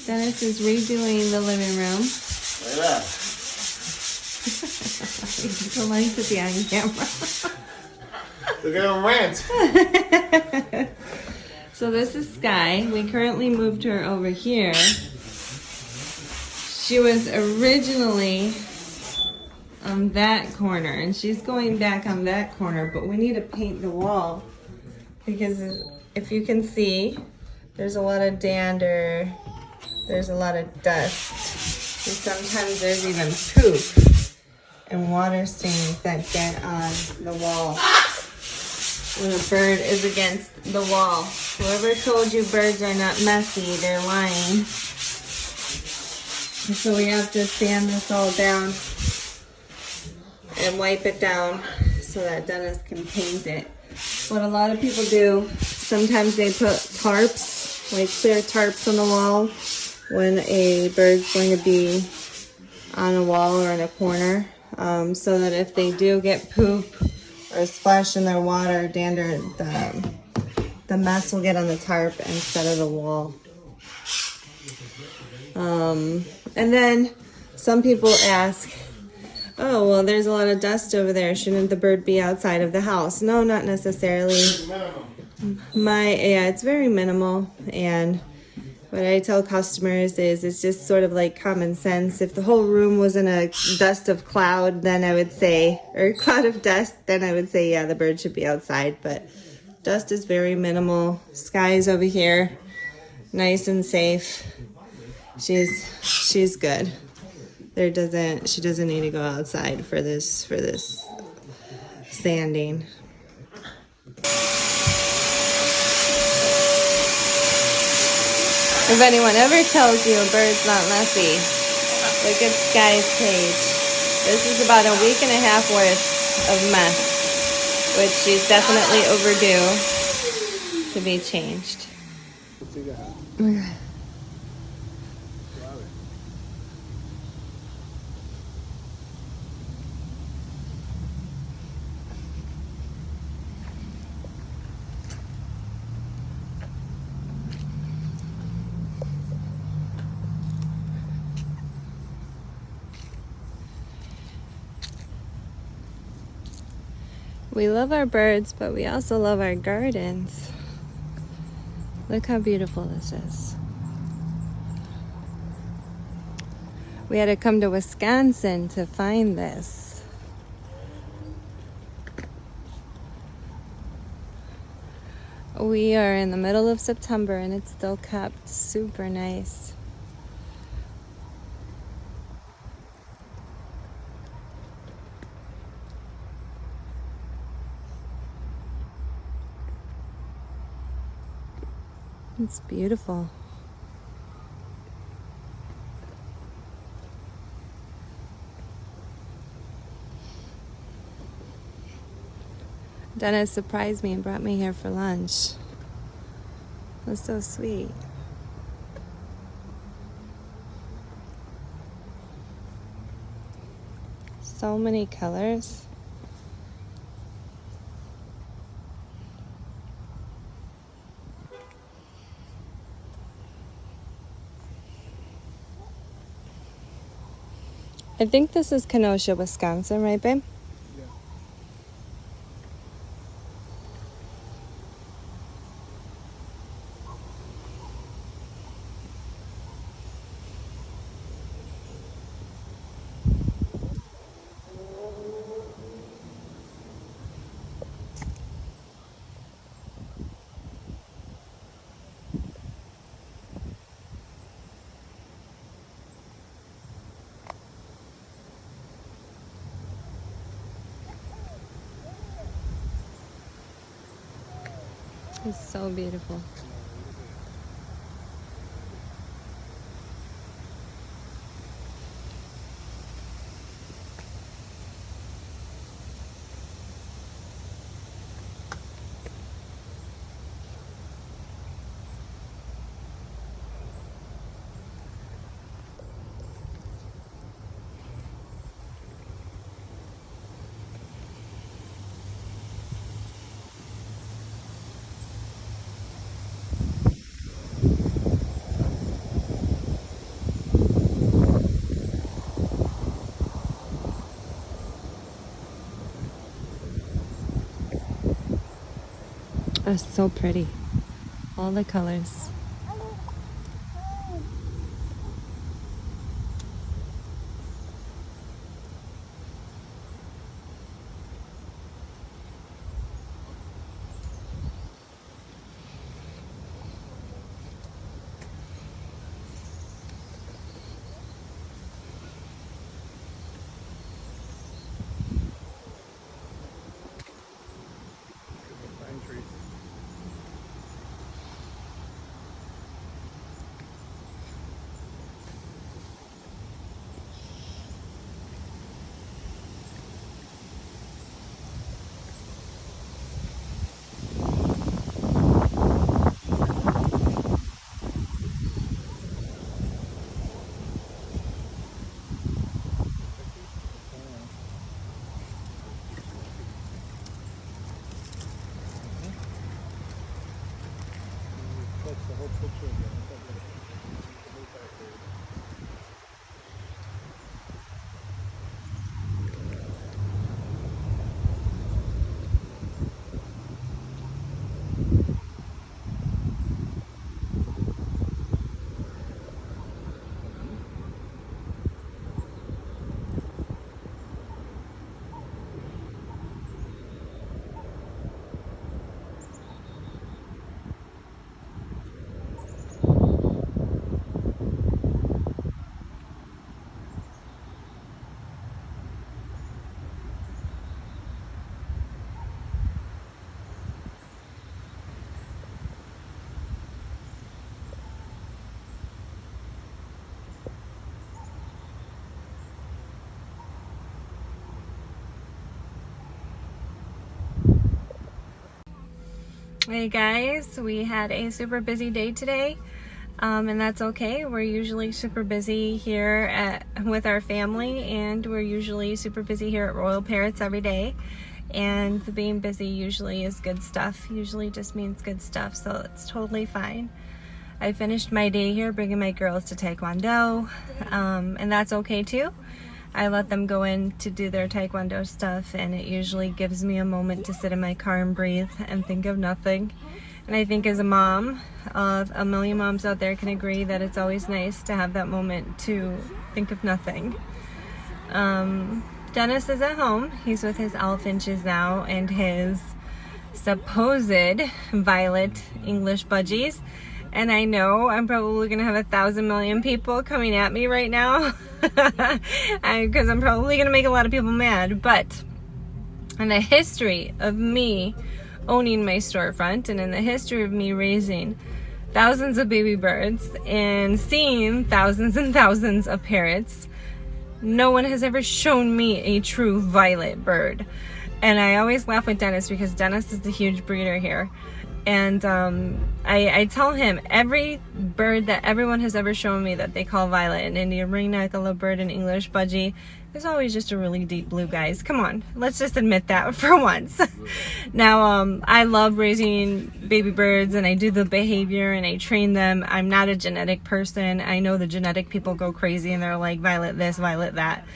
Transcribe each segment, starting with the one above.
Dennis is redoing the living room. Look at that. He likes to be on camera. Look at him rant. So this is Sky. We currently moved her over here. She was originally on that corner, and she's going back on that corner, but we need to paint the wall because if you can see, there's a lot of dander, there's a lot of dust, and sometimes there's even poop and water stains that get on the wall when a bird is against the wall. Whoever told you birds are not messy, they're lying. And so we have to sand this all down and wipe it down so that Dennis can paint it. What a lot of people do, sometimes they put tarps, like clear tarps on the wall when a bird's going to be on a wall or in a corner, so that if they do get poop or a splash in their water, dander, the mess will get on the tarp instead of the wall. And then some people ask, oh, well, there's a lot of dust over there. Shouldn't the bird be outside of the house? No, not necessarily. Yeah, it's very minimal. And what I tell customers is it's just sort of like common sense. If the whole room was in a dust of cloud, then I would say, or a cloud of dust, then I would say, yeah, the bird should be outside. But dust is very minimal. Sky's over here, nice and safe. She's good. She doesn't need to go outside for this sanding. If anyone ever tells you a bird's not messy, look at Sky's page. This is about a week and a half worth of mess, which she's definitely overdue to be changed. Okay. We love our birds, but we also love our gardens. Look how beautiful this is. We had to come to Wisconsin to find this. We are in the middle of September and it's still kept super nice. It's beautiful. Dennis surprised me and brought me here for lunch. It was so sweet. So many colors. I think this is Kenosha, Wisconsin, right, babe? Yeah. It's so beautiful. That's so pretty. All the colors. Pine trees. That's the whole picture again. Hey guys, we had a super busy day today, and that's okay. We're usually super busy here with our family, and we're usually super busy here at Royal Parrots every day. And being busy usually is good stuff. Usually just means good stuff, so it's totally fine. I finished my day here bringing my girls to Taekwondo, and that's okay too. I let them go in to do their Taekwondo stuff, and it usually gives me a moment to sit in my car and breathe and think of nothing. And I think as a mom, a million moms out there can agree that it's always nice to have that moment to think of nothing. Dennis is at home. He's with his elf-inches now and his supposed violet English budgies. And I know I'm probably going to have 1,000 million people coming at me right now because I'm probably going to make a lot of people mad. But in the history of me owning my storefront and in the history of me raising thousands of baby birds and seeing thousands and thousands of parrots, no one has ever shown me a true violet bird. And I always laugh with Dennis because Dennis is the huge breeder here. And I tell him every bird that everyone has ever shown me that they call violet, an Indian ringneck, a lovebird, an English budgie, is always just a really deep blue, guys. Come on, let's just admit that for once. Now, I love raising baby birds and I do the behavior and I train them. I'm not a genetic person. I know the genetic people go crazy and they're like violet this, violet that.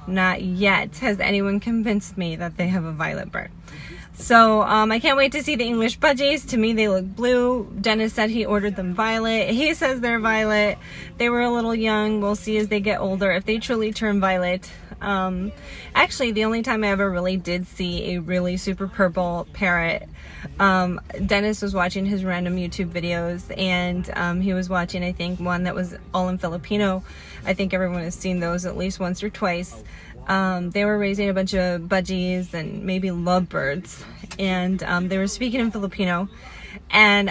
Not yet has anyone convinced me that they have a violet bird. So I can't wait to see the English budgies. To me, they look blue. Dennis said he ordered them violet. He says they're violet. They were a little young. We'll see as they get older if they truly turn violet. Actually, the only time I ever really did see a really super purple parrot, Dennis was watching his random YouTube videos, and he was watching, I think, one that was all in Filipino. I think everyone has seen those at least once or twice. They were raising a bunch of budgies and maybe lovebirds, and they were speaking in Filipino. And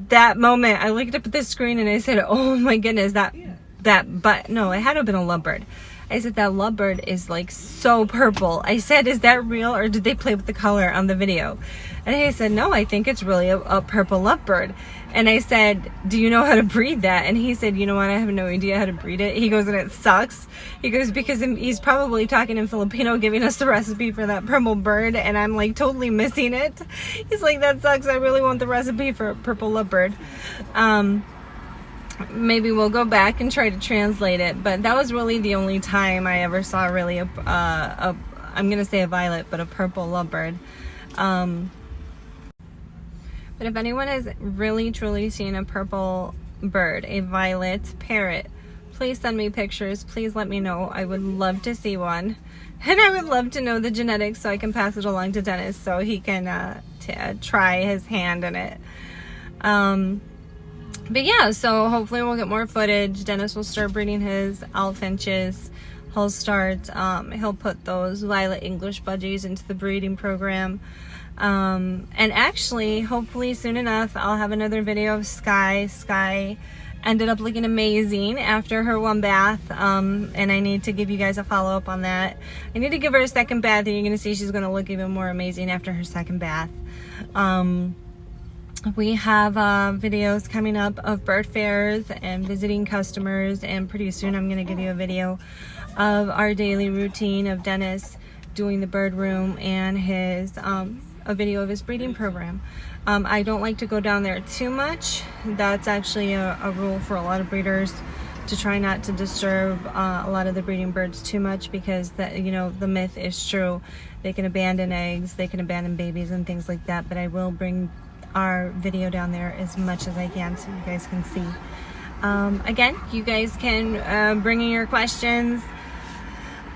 that moment, I looked up at the screen and I said, "Oh my goodness, no, it had to have been a lovebird." I said, "That lovebird is like so purple." I said, "Is that real or did they play with the color on the video?" And he said, "No, I think it's really a purple lovebird." And I said, "Do you know how to breed that?" And he said, "You know what? I have no idea how to breed it." He goes, "And it sucks." He goes, "Because he's probably talking in Filipino, giving us the recipe for that purple bird, and I'm like totally missing it." He's like, "That sucks. I really want the recipe for a purple lovebird." Maybe we'll go back and try to translate it, but that was really the only time I ever saw really I'm gonna say a violet, but a purple lovebird. But if anyone has really truly seen a purple bird, a violet parrot, please send me pictures. Please let me know. I would love to see one. And I would love to know the genetics so I can pass it along to Dennis so he can try his hand in it. But yeah, so hopefully we'll get more footage. Dennis will start breeding his Alfinches. He'll start, he'll put those Violet English budgies into the breeding program. And actually, hopefully soon enough, I'll have another video of Sky. Sky ended up looking amazing after her one bath, and I need to give you guys a follow-up on that. I need to give her a second bath, and you're going to see she's going to look even more amazing after her second bath. We have videos coming up of bird fairs and visiting customers, and pretty soon I'm going to give you a video of our daily routine of Dennis doing the bird room and his a video of his breeding program. I don't like to go down there too much. That's actually a rule for a lot of breeders, to try not to disturb a lot of the breeding birds too much, because that, you know, the myth is true. They can abandon eggs, they can abandon babies and things like that, but I will bring our video down there as much as I can so you guys can see. Again, you guys can bring in your questions.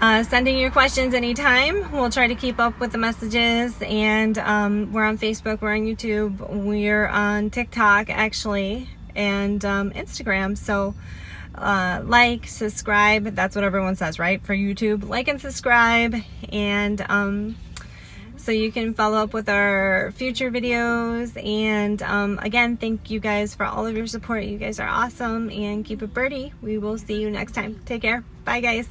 Sending your questions anytime. We'll try to keep up with the messages, and we're on Facebook, we're on YouTube, we're on TikTok actually, and Instagram. So like, subscribe, that's what everyone says, right? For YouTube, like and subscribe, and so you can follow up with our future videos. And again, thank you guys for all of your support. You guys are awesome, and keep it birdie. We will see you next time. Take care. Bye guys.